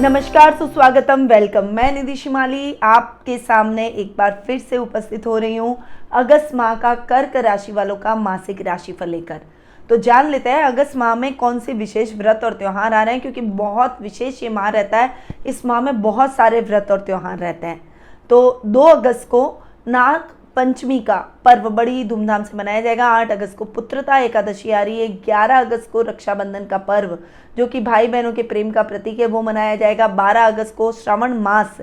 नमस्कार, सुस्वागतम, वेलकम। मैं निधि शिमाली आपके सामने एक बार फिर से उपस्थित हो रही हूँ अगस्त माह का कर्क राशि वालों का मासिक राशिफल लेकर। तो जान लेते हैं अगस्त माह में कौन से विशेष व्रत और त्यौहार आ रहे हैं, क्योंकि बहुत विशेष ये माह रहता है। इस माह में बहुत सारे व्रत और त्यौहार रहते हैं। तो 2 अगस्त को नाग पंचमी का पर्व बड़ी धूमधाम से मनाया जाएगा। 8 अगस्त को पुत्रता एकादशी आ रही है। 11 अगस्त को रक्षाबंधन का पर्व, जो कि भाई बहनों के प्रेम का प्रतीक है, वो मनाया जाएगा। 12 अगस्त को श्रावण मास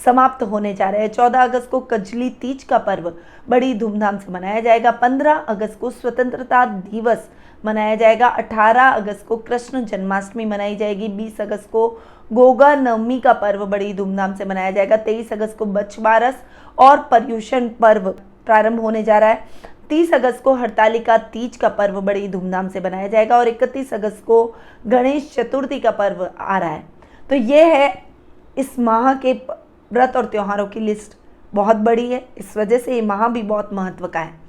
समाप्त होने जा रहे हैं। 14 अगस्त को कजली तीज का पर्व बड़ी धूमधाम से मनाया जाएगा। 15 अगस्त को स्वतंत्रता दिवस मनाया जाएगा। 18 अगस्त को कृष्ण जन्माष्टमी मनाई जाएगी। 20 अगस्त को गोगा नवमी का पर्व बड़ी धूमधाम से मनाया जाएगा। 23 अगस्त को बछबारस और पर्युषण पर्व प्रारंभ होने जा रहा है। 30 अगस्त को हरतालिका तीज का पर्व बड़ी धूमधाम से मनाया जाएगा और 31 अगस्त को गणेश चतुर्थी का पर्व आ रहा है। तो ये है इस माह के व्रत और त्योहारों की लिस्ट। बहुत बड़ी है, इस वजह से ये माह भी बहुत महत्व का है।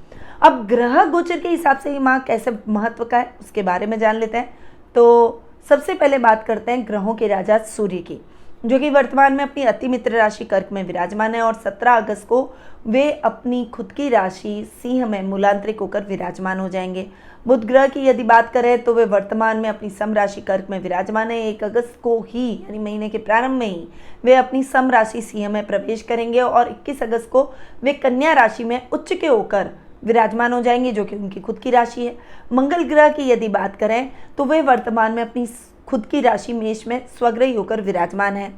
अब ग्रह गोचर के हिसाब से ये माह कैसे महत्व का है उसके बारे में जान लेते हैं। तो सबसे पहले बात करते हैं ग्रहों के राजा सूर्य की, जो कि वर्तमान में अपनी अति मित्र राशि कर्क में विराजमान है और 17 अगस्त को वे अपनी खुद की राशि सिंह में मूलांतरिक होकर विराजमान हो जाएंगे। बुध ग्रह की यदि बात करें तो वे वर्तमान में अपनी सम राशि कर्क में विराजमान है। 1 अगस्त को ही यानी महीने के प्रारंभ में ही वे अपनी सम राशि सिंह में प्रवेश करेंगे और 21 अगस्त को वे कन्या राशि में उच्च के होकर विराजमान हो जाएंगे, जो कि उनकी खुद की राशि है। मंगल ग्रह की यदि बात करें तो वे वर्तमान में अपनी खुद की राशि मेष में स्वग्रही होकर विराजमान है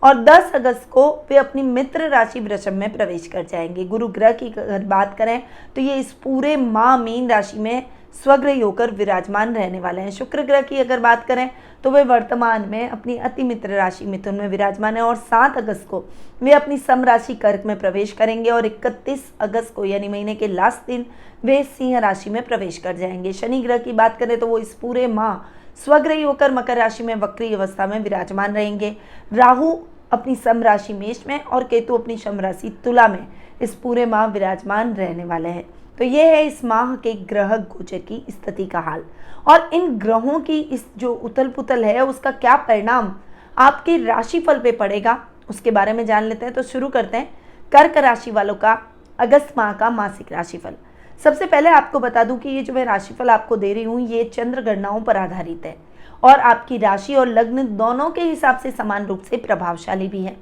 और 10 अगस्त को वे अपनी मित्र राशि वृषभ में प्रवेश कर जाएंगे। गुरु ग्रह की अगर बात करें तो ये इस पूरे माह मीन राशि में स्वग्रही होकर विराजमान रहने वाले हैं। शुक्र ग्रह की अगर बात करें तो वे वर्तमान में अपनी अति मित्र राशि मिथुन में विराजमान है और 7 अगस्त को वे अपनी सम राशि कर्क में प्रवेश करेंगे और 31 अगस्त को यानी महीने के लास्ट दिन वे सिंह राशि में प्रवेश कर जाएंगे। शनि ग्रह की बात करें तो वो इस पूरे माह स्वग्रही होकर मकर राशि में वक्री अवस्था में विराजमान रहेंगे। राहु अपनी सम राशि मेष में और केतु अपनी सम राशि तुला में इस पूरे माह विराजमान रहने वाले हैं। तो ये है इस माह के ग्रह गोचर की स्थिति का हाल और इन ग्रहों की इस जो उथल पुथल है उसका क्या परिणाम आपके राशिफल पे पड़ेगा उसके बारे में जान लेते हैं। तो शुरू करते हैं कर्क राशि वालों का अगस्त माह का मासिक राशिफल। सबसे पहले आपको बता दूं कि ये जो मैं राशिफल आपको दे रही हूँ ये चंद्र गणनाओं पर आधारित है और आपकी राशि और लग्न दोनों के हिसाब से समान रूप से प्रभावशाली भी है।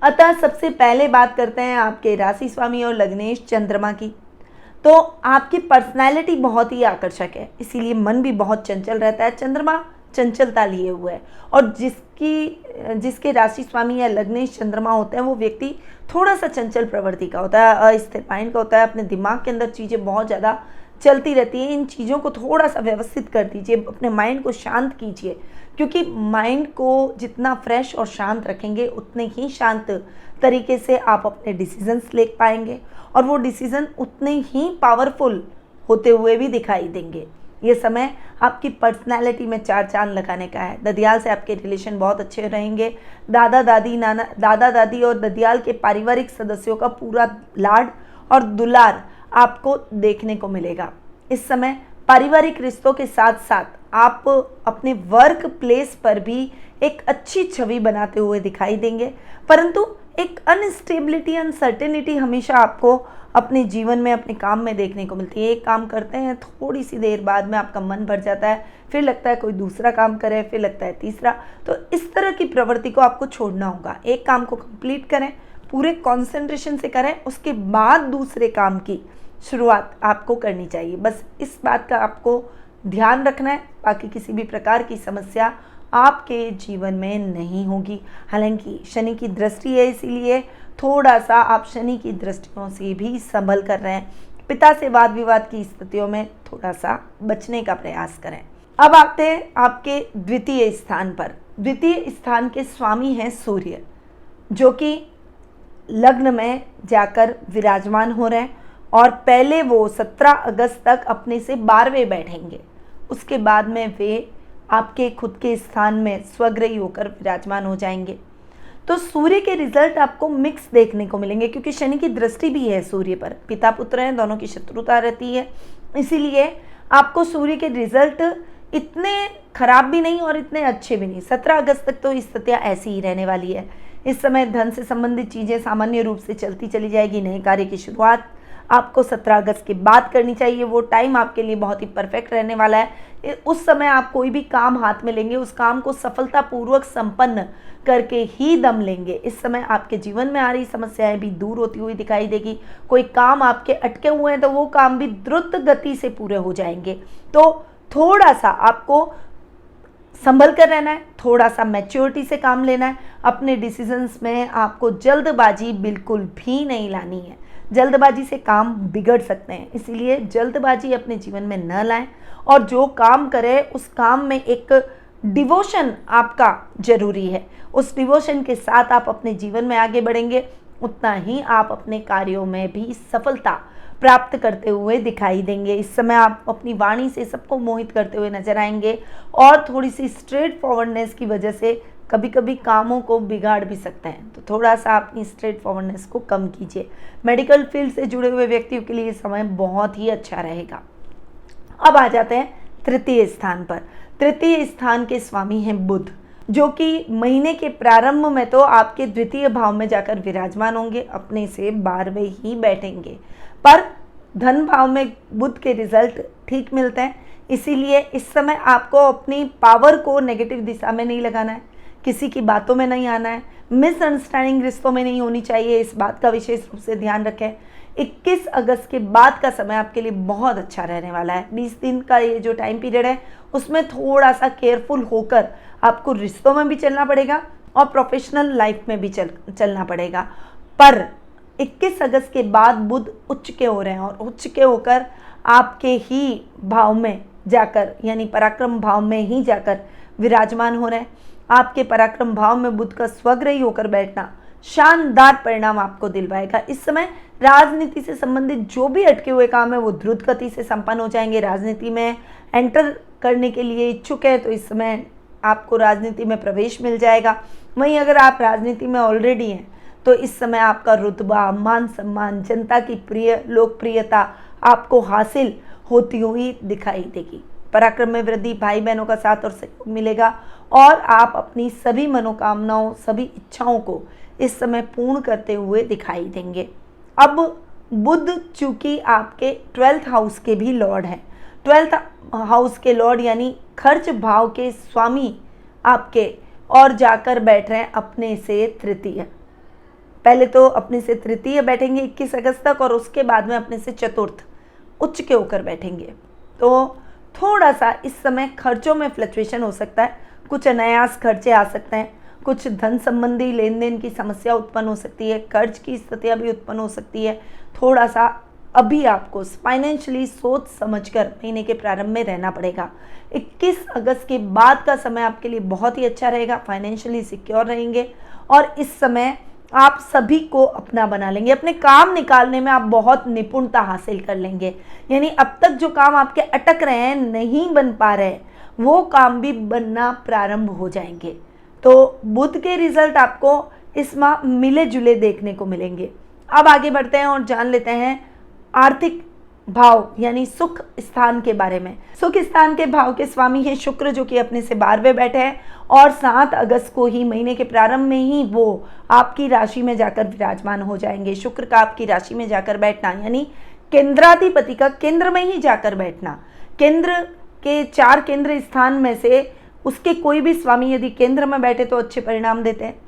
अतः सबसे पहले बात करते हैं आपके राशि स्वामी और लग्नेश चंद्रमा की। तो आपकी पर्सनैलिटी बहुत ही आकर्षक है, इसीलिए मन भी बहुत चंचल रहता है। चंद्रमा चंचलता लिए हुए है और जिसके राशि स्वामी या लग्नेश चंद्रमा होते हैं वो व्यक्ति थोड़ा सा चंचल प्रवृत्ति का होता है, अस्थिर माइंड का होता है। अपने दिमाग के अंदर चीज़ें बहुत ज़्यादा चलती रहती हैं। इन चीज़ों को थोड़ा सा व्यवस्थित कर दीजिए, अपने माइंड को शांत कीजिए, क्योंकि माइंड को जितना फ्रेश और शांत रखेंगे उतने ही शांत तरीके से आप अपने डिसीजंस ले पाएंगे और वो डिसीजन उतने ही पावरफुल होते हुए भी दिखाई देंगे। ये समय आपकी पर्सनैलिटी में 4 चांद लगाने का है। ददियाल से आपके रिलेशन बहुत अच्छे रहेंगे। दादा दादी और ददियाल के पारिवारिक सदस्यों का पूरा लाड और दुलार आपको देखने को मिलेगा। इस समय पारिवारिक रिश्तों के साथ साथ आप अपने वर्क प्लेस पर भी एक अच्छी छवि बनाते हुए दिखाई देंगे, परंतु एक अनस्टेबिलिटी अनसर्टेनिटी हमेशा आपको अपने जीवन में अपने काम में देखने को मिलती है। एक काम करते हैं, थोड़ी सी देर बाद में आपका मन भर जाता है, फिर लगता है कोई दूसरा काम करें, फिर लगता है तीसरा। तो इस तरह की प्रवृत्ति को आपको छोड़ना होगा। एक काम को कंप्लीट करें, पूरे कंसंट्रेशन से करें, उसके बाद दूसरे काम की शुरुआत आपको करनी चाहिए। बस इस बात का आपको ध्यान रखना है, बाकी किसी भी प्रकार की समस्या आपके जीवन में नहीं होगी। हालांकि शनि की दृष्टि है, इसीलिए थोड़ा सा आप शनि की दृष्टियों से भी संभल कर रहे हैं। पिता से वाद विवाद की स्थितियों में थोड़ा सा बचने का प्रयास करें। अब आते हैं आपके द्वितीय स्थान पर। द्वितीय स्थान के स्वामी हैं सूर्य, जो कि लग्न में जाकर विराजमान हो रहे हैं और पहले वो 17 अगस्त तक अपने से 12वें बैठेंगे। उसके बाद में वे आपके खुद के स्थान में स्वग्रही होकर विराजमान हो जाएंगे। तो सूर्य के रिजल्ट आपको मिक्स देखने को मिलेंगे, क्योंकि शनि की दृष्टि भी है सूर्य पर। पिता पुत्र हैं, दोनों की शत्रुता रहती है, इसीलिए आपको सूर्य के रिजल्ट इतने खराब भी नहीं और इतने अच्छे भी नहीं। 17 अगस्त तक तो स्थितियाँ ऐसी ही रहने वाली है। इस समय धन से संबंधित चीज़ें सामान्य रूप से चलती चली जाएगी। नए कार्य की शुरुआत आपको 17 अगस्त के बाद करनी चाहिए। वो टाइम आपके लिए बहुत ही परफेक्ट रहने वाला है। उस समय आप कोई भी काम हाथ में लेंगे, उस काम को सफलतापूर्वक संपन्न करके ही दम लेंगे। इस समय आपके जीवन में आ रही समस्याएं भी दूर होती हुई दिखाई देगी। कोई काम आपके अटके हुए हैं तो वो काम भी द्रुत गति से पूरे हो जाएंगे। तो थोड़ा सा आपको संभल कर रहना है, थोड़ा सा मैच्योरिटी से काम लेना है। अपने डिसीजंस में आपको जल्दबाजी बिल्कुल भी नहीं लानी है। जल्दबाजी से काम बिगड़ सकते हैं, इसीलिए जल्दबाजी अपने जीवन में न लाएं। और जो काम करें उस काम में एक डिवोशन आपका जरूरी है। उस डिवोशन के साथ आप अपने जीवन में आगे बढ़ेंगे, उतना ही आप अपने कार्यों में भी सफलता प्राप्त करते हुए दिखाई देंगे। इस समय आप अपनी वाणी से सबको मोहित करते हुए नजर आएंगे और थोड़ी सी स्ट्रेट फॉरवर्डनेस की वजह से कभी कभी कामों को बिगाड़ भी सकते हैं। तो थोड़ा सा अपनी स्ट्रेट फॉरवर्डनेस को कम कीजिए। मेडिकल फील्ड से जुड़े हुए व्यक्तियों के लिए ये समय बहुत ही अच्छा रहेगा। अब आ जाते हैं तृतीय स्थान पर। तृतीय स्थान के स्वामी हैं बुध, जो कि महीने के प्रारंभ में तो आपके द्वितीय भाव में जाकर विराजमान होंगे, अपने से 12वें ही बैठेंगे। पर धन भाव में बुध के रिजल्ट ठीक मिलते हैं, इसीलिए इस समय आपको अपनी पावर को नेगेटिव दिशा में नहीं लगाना है, किसी की बातों में नहीं आना है, मिसअंडरस्टैंडिंग रिश्तों में नहीं होनी चाहिए। इस बात का विशेष रूप से ध्यान रखें। 21 अगस्त के बाद का समय आपके लिए बहुत अच्छा रहने वाला है। 20 दिन का ये जो टाइम पीरियड है उसमें थोड़ा सा केयरफुल होकर आपको रिश्तों में भी चलना पड़ेगा और प्रोफेशनल लाइफ में भी चलना पड़ेगा। पर 21 अगस्त के बाद बुध उच्च के हो रहे हैं और उच्च के होकर आपके ही भाव में जाकर, यानी पराक्रम भाव में ही जाकर विराजमान हो रहे हैं। आपके पराक्रम भाव में बुध का स्वग्रही होकर बैठना शानदार परिणाम आपको दिलवाएगा। इस समय राजनीति से संबंधित जो भी अटके हुए काम है वो द्रुत गति से संपन्न हो जाएंगे। राजनीति में एंटर करने के लिए इच्छुक है तो इस समय आपको राजनीति में प्रवेश मिल जाएगा। वहीं अगर आप राजनीति में ऑलरेडी हैं तो इस समय आपका रुतबा, मान सम्मान, जनता की लोकप्रियता आपको हासिल होती हुई दिखाई देगी। पराक्रम में वृद्धि, भाई बहनों का साथ और सहयोग मिलेगा और आप अपनी सभी मनोकामनाओं, सभी इच्छाओं को इस समय पूर्ण करते हुए दिखाई देंगे। अब बुध चूंकि आपके 12th हाउस के भी लॉर्ड हैं, 12th हाउस के लॉर्ड यानी खर्च भाव के स्वामी आपके, और जाकर बैठ रहे हैं अपने से तृतीय। पहले तो अपने से तृतीय बैठेंगे 21 अगस्त तक और उसके बाद में अपने से चतुर्थ उच्च के होकर बैठेंगे। तो थोड़ा सा इस समय खर्चों में फ्लक्चुएशन हो सकता है, कुछ अनायास खर्चे आ सकते हैं, कुछ धन संबंधी लेन देन की समस्या उत्पन्न हो सकती है, कर्ज की स्थितियाँ भी उत्पन्न हो सकती है। थोड़ा सा अभी आपको फाइनेंशियली सोच समझकर महीने के प्रारंभ में रहना पड़ेगा। 21 अगस्त के बाद का समय आपके लिए बहुत ही अच्छा रहेगा, फाइनेंशियली सिक्योर रहेंगे और इस समय आप सभी को अपना बना लेंगे। अपने काम निकालने में आप बहुत निपुणता हासिल कर लेंगे, यानी अब तक जो काम आपके अटक रहे हैं, नहीं बन पा रहे, वो काम भी बनना प्रारंभ हो जाएंगे। तो बुध के रिजल्ट आपको इस माह मिले जुले देखने को मिलेंगे। अब आगे बढ़ते हैं और जान लेते हैं आर्थिक भाव यानी सुख स्थान के बारे में। सुख स्थान के भाव के स्वामी हैं शुक्र, जो कि अपने से 12वें बैठे हैं और 7 अगस्त को ही महीने के प्रारंभ में ही वो आपकी राशि में जाकर विराजमान हो जाएंगे। शुक्र का आपकी राशि में जाकर बैठना यानी केंद्राधिपति का केंद्र में ही जाकर बैठना। केंद्र के 4 केंद्र स्थान में से उसके कोई भी स्वामी यदि केंद्र में बैठे तो अच्छे परिणाम देते हैं।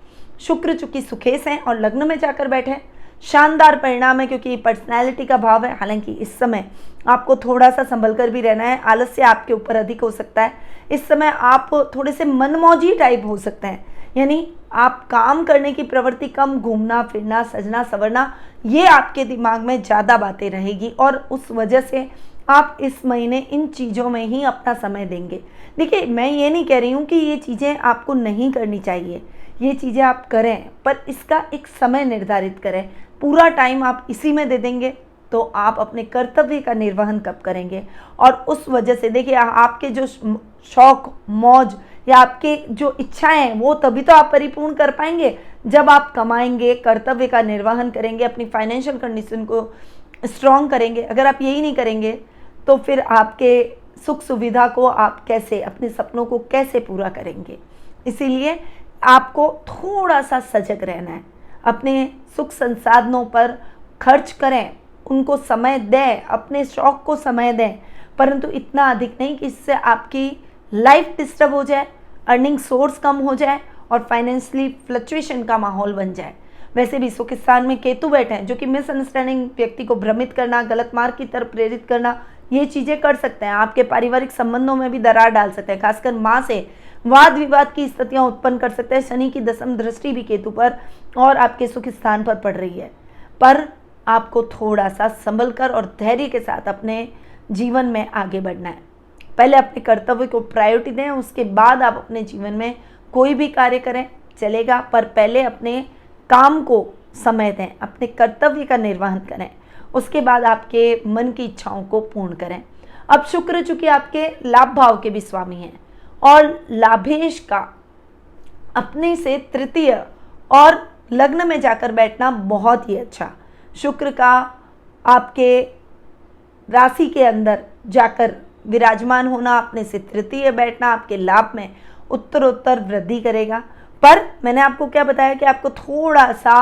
शुक्र चूंकि सुखेश हैं और लग्न में जाकर बैठे, शानदार परिणाम है क्योंकि पर्सनैलिटी का भाव है। हालांकि इस समय आपको थोड़ा सा संभल कर भी रहना है, आलस्य आपके ऊपर अधिक हो सकता है। इस समय आप थोड़े से मनमौजी टाइप हो सकते हैं, यानी आप काम करने की प्रवृत्ति कम, घूमना फिरना, सजना संवरना, ये आपके दिमाग में ज़्यादा बातें रहेगी और उस वजह से आप इस महीने इन चीज़ों में ही अपना समय देंगे। देखिए, मैं ये नहीं कह रही हूँ कि ये चीज़ें आपको नहीं करनी चाहिए, ये चीज़ें आप करें, पर इसका एक समय निर्धारित करें। पूरा टाइम आप इसी में दे देंगे तो आप अपने कर्तव्य का निर्वहन कब करेंगे। और उस वजह से देखिए, आपके जो शौक, मौज या आपके जो इच्छाएं हैं वो तभी तो आप परिपूर्ण कर पाएंगे जब आप कमाएंगे, कर्तव्य का निर्वहन करेंगे, अपनी फाइनेंशियल कंडीशन को स्ट्रॉन्ग करेंगे। अगर आप यही नहीं करेंगे तो फिर आपके सुख सुविधा को आप कैसे, अपने सपनों को कैसे पूरा करेंगे। इसीलिए आपको थोड़ा सा सजग रहना है, अपने सुख संसाधनों पर खर्च करें, उनको समय दें, अपने शौक को समय दें, परंतु इतना अधिक नहीं कि इससे आपकी लाइफ डिस्टर्ब हो जाए, अर्निंग सोर्स कम हो जाए और फाइनेंशियली फ्लक्चुएशन का माहौल बन जाए। वैसे भी सुख स्थान में केतु बैठे हैं, जो कि मिसअंडरस्टैंडिंग, व्यक्ति को भ्रमित करना, गलत मार्ग की तरफ प्रेरित करना, ये चीज़ें कर सकते हैं। आपके पारिवारिक संबंधों में भी दरार डाल सकते हैं, खासकर माँ से वाद विवाद की स्थितियां उत्पन्न कर सकते हैं। शनि की दशम दृष्टि भी केतु पर और आपके सुख स्थान पर पड़ रही है, पर आपको थोड़ा सा संभल कर और धैर्य के साथ अपने जीवन में आगे बढ़ना है। पहले अपने कर्तव्य को प्रायोरिटी दें, उसके बाद आप अपने जीवन में कोई भी कार्य करें चलेगा, पर पहले अपने काम को समय दें, अपने कर्तव्य का निर्वहन करें, उसके बाद आपके मन की इच्छाओं को पूर्ण करें। अब शुक्र चूंकि आपके लाभ भाव के भी स्वामी हैं और लाभेश का अपने से तृतीय और लग्न में जाकर बैठना बहुत ही अच्छा। शुक्र का आपके राशि के अंदर जाकर विराजमान होना, अपने से तृतीय बैठना आपके लाभ में उत्तरोत्तर वृद्धि करेगा। पर मैंने आपको क्या बताया कि आपको थोड़ा सा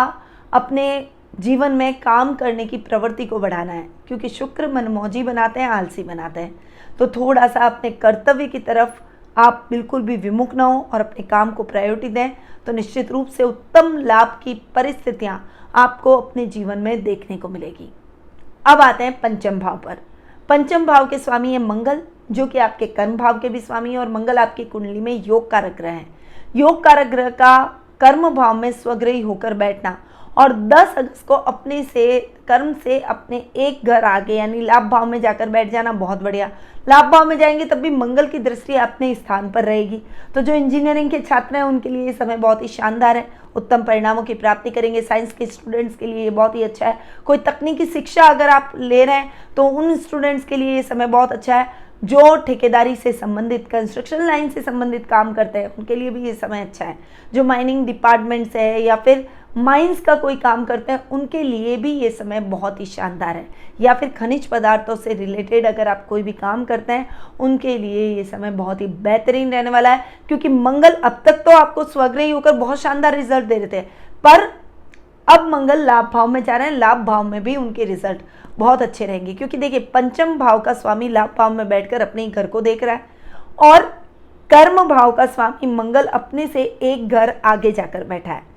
अपने जीवन में काम करने की प्रवृत्ति को बढ़ाना है, क्योंकि शुक्र मनमौजी बनाते हैं, आलसी बनाते हैं। तो थोड़ा सा अपने कर्तव्य की तरफ आप बिल्कुल भी विमुख ना हो और अपने काम को प्रायोरिटी दें, तो निश्चित रूप से उत्तम लाभ की परिस्थितियां आपको अपने जीवन में देखने को मिलेगी। अब आते हैं पंचम भाव पर। पंचम भाव के स्वामी है मंगल, जो कि आपके कर्म भाव के भी स्वामी है, और मंगल आपकी कुंडली में योग कारक ग्रह है। योग कारक ग्रह का कर्म भाव में स्वग्रही होकर बैठना और 10 अगस्त को अपने से कर्म से अपने एक घर आगे यानी लाभ भाव में जाकर बैठ जाना बहुत बढ़िया। लाभ भाव में जाएंगे तब भी मंगल की दृष्टि अपने स्थान पर रहेगी। तो जो इंजीनियरिंग के छात्र हैं उनके लिए ये समय बहुत ही शानदार है, उत्तम परिणामों की प्राप्ति करेंगे। साइंस के स्टूडेंट्स के लिए ये बहुत ही अच्छा है। कोई तकनीकी शिक्षा अगर आप ले रहे हैं तो उन स्टूडेंट्स के लिए ये समय बहुत अच्छा है। जो ठेकेदारी से संबंधित, कंस्ट्रक्शन लाइन से संबंधित काम करते हैं उनके लिए भी ये समय अच्छा है। जो माइनिंग डिपार्टमेंट से है या फिर माइंस का कोई काम करते हैं उनके लिए भी ये समय बहुत ही शानदार है। या फिर खनिज पदार्थों से रिलेटेड अगर आप कोई भी काम करते हैं उनके लिए ये समय बहुत ही बेहतरीन रहने वाला है, क्योंकि मंगल अब तक तो आपको स्वग्रही होकर बहुत शानदार रिजल्ट दे रहे थे, पर अब मंगल लाभ भाव में जा रहे हैं। लाभ भाव में भी उनके रिजल्ट बहुत अच्छे रहेंगे, क्योंकि देखिए पंचम भाव का स्वामी लाभ भाव में बैठकर अपने घर को देख रहा है और कर्म भाव का स्वामी मंगल अपने से एक घर आगे जाकर बैठा है।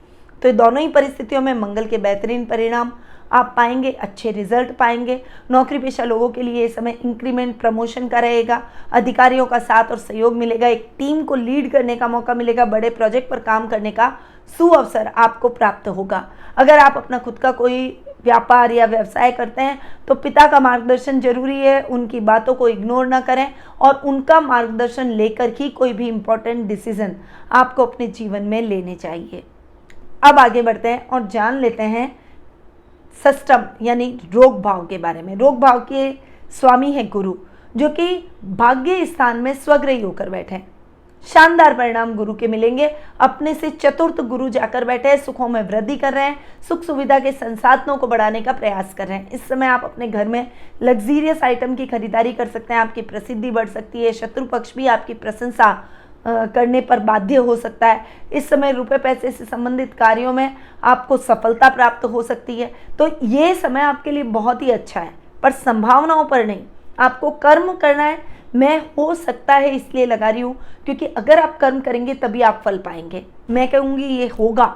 तो दोनों ही परिस्थितियों में मंगल के बेहतरीन परिणाम आप पाएंगे, अच्छे रिजल्ट पाएंगे। नौकरी पेशा लोगों के लिए ये समय इंक्रीमेंट, प्रमोशन का रहेगा। अधिकारियों का साथ और सहयोग मिलेगा, एक टीम को लीड करने का मौका मिलेगा, बड़े प्रोजेक्ट पर काम करने का सुअवसर आपको प्राप्त होगा। अगर आप अपना खुद का कोई व्यापार या व्यवसाय करते हैं तो पिता का मार्गदर्शन जरूरी है, उनकी बातों को इग्नोर ना करें और उनका मार्गदर्शन लेकर ही कोई भी इम्पोर्टेंट डिसीजन आपको अपने जीवन में लेने चाहिए। अब आगे बढ़ते हैं और जान लेते हैं षष्टम यानी रोग भाव के बारे में। रोग भाव के स्वामी है गुरु, जो कि भाग्य स्थान में स्वग्रही होकर बैठे हैं। शानदार परिणाम गुरु के मिलेंगे। अपने से चतुर्थ गुरु जाकर बैठे हैं, सुखों में वृद्धि कर रहे हैं, सुख सुविधा के संसाधनों को बढ़ाने का प्रयास कर रहे हैं। इस समय आप अपने घर में लग्जीरियस आइटम की खरीदारी कर सकते हैं, आपकी प्रसिद्धि बढ़ सकती है, शत्रु पक्ष भी आपकी प्रशंसा करने पर बाध्य हो सकता है। इस समय रुपए पैसे से संबंधित कार्यों में आपको सफलता प्राप्त हो सकती है। तो ये समय आपके लिए बहुत ही अच्छा है, पर संभावनाओं पर नहीं। आपको कर्म करना है, मैं हो सकता है इसलिए लगा रही हूँ, क्योंकि अगर आप कर्म करेंगे तभी आप फल पाएंगे। मैं कहूँगी ये होगा,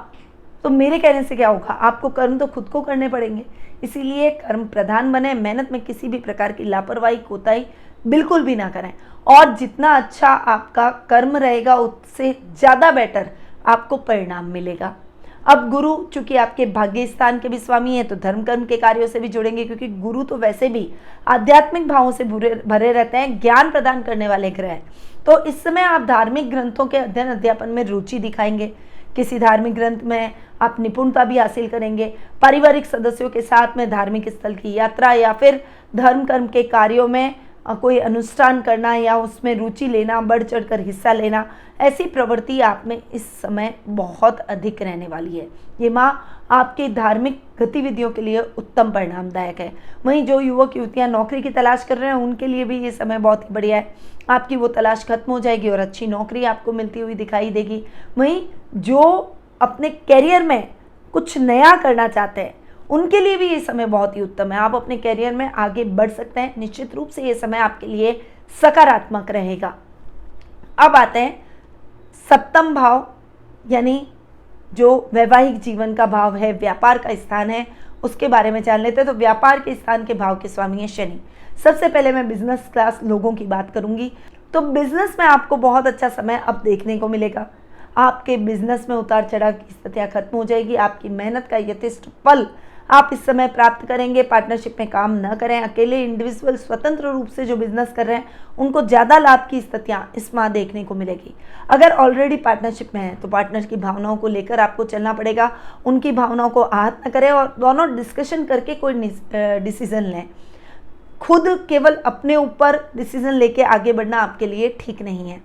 तो मेरे कहने से क्या होगा, आपको कर्म तो खुद को करने पड़ेंगे। इसीलिए कर्म प्रधान बने, मेहनत में किसी भी प्रकार की लापरवाही, कोताही बिल्कुल भी ना करें। और जितना अच्छा आपका कर्म रहेगा उससे ज़्यादा बेटर आपको परिणाम मिलेगा। अब गुरु चूंकि आपके भाग्य स्थान के भी स्वामी हैं तो धर्म कर्म के कार्यों से भी जुड़ेंगे, क्योंकि गुरु तो वैसे भी आध्यात्मिक भावों से भरे रहते हैं, ज्ञान प्रदान करने वाले ग्रह हैं। तो इस समय आप धार्मिक ग्रंथों के अध्ययन अध्यापन में रुचि दिखाएंगे, किसी धार्मिक ग्रंथ में आप निपुणता भी हासिल करेंगे। पारिवारिक सदस्यों के साथ में धार्मिक स्थल की यात्रा या फिर धर्म कर्म के कार्यों में कोई अनुष्ठान करना या उसमें रुचि लेना, बढ़ चढ़कर हिस्सा लेना, ऐसी प्रवृत्ति आप में इस समय बहुत अधिक रहने वाली है। ये माह आपकी धार्मिक गतिविधियों के लिए उत्तम परिणामदायक है। वहीं जो युवक युवतियां नौकरी की तलाश कर रहे हैं उनके लिए भी ये समय बहुत ही बढ़िया है। आपकी वो तलाश खत्म हो जाएगी और अच्छी नौकरी आपको मिलती हुई दिखाई देगी। वहीं जो अपने करियर में कुछ नया करना चाहते हैं उनके लिए भी ये समय बहुत ही उत्तम है। आप अपने करियर में आगे बढ़ सकते हैं। निश्चित रूप से ये समय आपके लिए सकारात्मक रहेगा। अब आते हैं सप्तम भाव, यानी जो वैवाहिक जीवन का भाव है, व्यापार का स्थान है, उसके बारे में जान लेते हैं। तो व्यापार के स्थान के भाव के स्वामी है शनि। सबसे पहले मैं बिजनेस क्लास लोगों की बात करूंगी। तो बिजनेस में आपको बहुत अच्छा समय अब देखने को मिलेगा। आपके बिजनेस में उतार चढ़ाव की स्थितियां खत्म हो जाएगी। आपकी मेहनत का यथेष्ट फल आप इस समय प्राप्त करेंगे। पार्टनरशिप में काम न करें। अकेले इंडिविजुअल स्वतंत्र रूप से जो बिजनेस कर रहे हैं उनको ज़्यादा लाभ की स्थितियां इस माह देखने को मिलेगी। अगर ऑलरेडी पार्टनरशिप में है तो पार्टनर की भावनाओं को लेकर आपको चलना पड़ेगा। उनकी भावनाओं को आहत न करें और दोनों डिस्कशन करके कोई डिसीजन लें। खुद केवल अपने ऊपर डिसीजन लेके आगे बढ़ना आपके लिए ठीक नहीं है।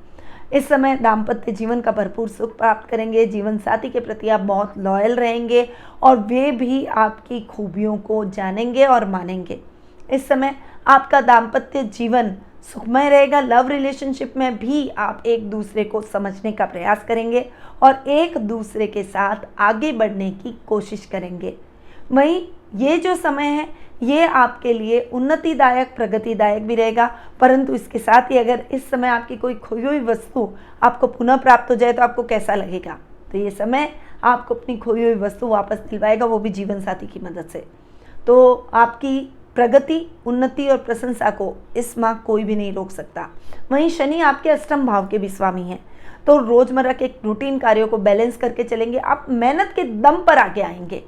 इस समय दाम्पत्य जीवन का भरपूर सुख प्राप्त करेंगे। जीवन साथी के प्रति आप बहुत लॉयल रहेंगे और वे भी आपकी खूबियों को जानेंगे और मानेंगे। इस समय आपका दाम्पत्य जीवन सुखमय रहेगा। लव रिलेशनशिप में भी आप एक दूसरे को समझने का प्रयास करेंगे और एक दूसरे के साथ आगे बढ़ने की कोशिश करेंगे। वहीं ये जो समय है ये आपके लिए उन्नतिदायक, प्रगतिदायक भी रहेगा। परंतु इसके साथ ही अगर इस समय आपकी कोई खोई हुई वस्तु आपको पुनः प्राप्त हो जाए तो आपको कैसा लगेगा? तो ये समय आपको अपनी खोई हुई वस्तु वापस दिलवाएगा, वो भी जीवन साथी की मदद से। तो आपकी प्रगति, उन्नति और प्रशंसा को इस माह कोई भी नहीं रोक सकता। वहीं शनि आपके अष्टम भाव के भी स्वामी हैं। तो रोजमर्रा के रूटीन कार्यों को बैलेंस करके चलेंगे। आप मेहनत के दम पर आगे आएंगे।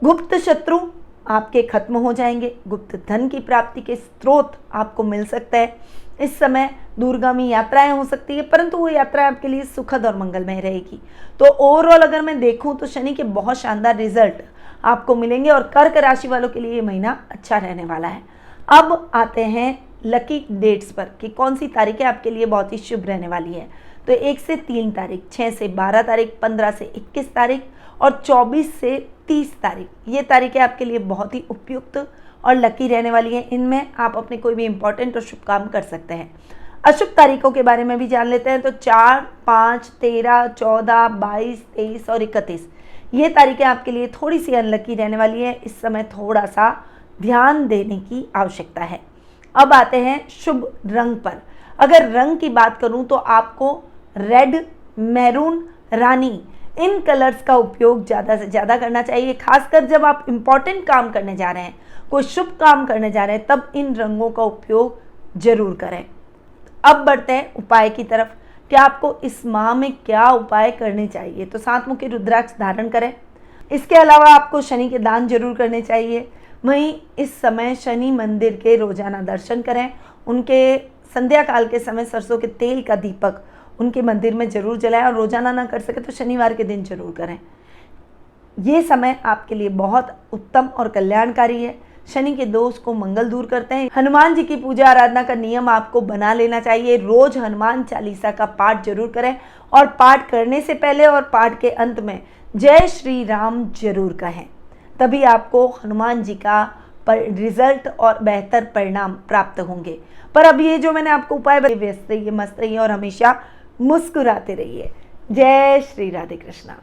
गुप्त शत्रु आपके खत्म हो जाएंगे। गुप्त धन की प्राप्ति के स्रोत आपको मिल सकता है। इस समय दूरगामी यात्राएं हो सकती है, परंतु वो यात्रा आपके लिए सुखद और मंगलमय रहेगी। तो ओवरऑल अगर मैं देखूं तो शनि के बहुत शानदार रिजल्ट आपको मिलेंगे और कर्क राशि वालों के लिए ये महीना अच्छा रहने वाला है। अब आते हैं लकी डेट्स पर कि कौन सी तारीखें आपके लिए बहुत ही शुभ रहने वाली है। तो 1 से 3 तारीख, 6 से 12 तारीख, 15 से 21 तारीख और 24 से 30 तारीख, ये तारीखें आपके लिए बहुत ही उपयुक्त और लकी रहने वाली हैं। इनमें आप अपने कोई भी इंपॉर्टेंट और शुभ काम कर सकते हैं। अशुभ तारीखों के बारे में भी जान लेते हैं। तो 4, 5, 13, 14, 22, 23 और 31, ये तारीखें आपके लिए थोड़ी सी अनलकी रहने वाली है। इस समय थोड़ा सा ध्यान देने की आवश्यकता है। अब आते हैं शुभ रंग पर। अगर रंग की बात करूं तो आपको रेड, मैरून, रानी, इन कलर्स का उपयोग ज़्यादा से ज़्यादा करना चाहिए। खासकर जब आप इम्पॉर्टेंट काम करने जा रहे हैं, कोई शुभ काम करने जा रहे हैं, तब इन रंगों का उपयोग जरूर करें। अब बढ़ते हैं उपाय की तरफ कि आपको इस माह में क्या उपाय करने चाहिए। तो 7 मुखी रुद्राक्ष धारण करें। इसके अलावा आपको शनि के दान जरूर करने चाहिए। वहीं इस समय शनि मंदिर के रोजाना दर्शन करें। उनके संध्या काल के समय सरसों के तेल का दीपक उनके मंदिर में जरूर जलाएं और रोजाना ना कर सके तो शनिवार के दिन जरूर करें। ये समय आपके लिए बहुत उत्तम और कल्याणकारी है। शनि के दोष को मंगल दूर करते हैं। हनुमान जी की पूजा आराधना का नियम आपको बना लेना चाहिए। रोज हनुमान चालीसा का पाठ जरूर करें और पाठ करने से पहले और पाठ के अंत में जय श्री राम जरूर कहें। तभी आपको हनुमान जी का रिजल्ट और बेहतर परिणाम प्राप्त होंगे। पर अब ये जो मैंने आपको उपाय बताए, व्यस्त रहिए, मस्त रहिए और हमेशा मुस्कुराते रहिए। जय श्री राधे कृष्णा।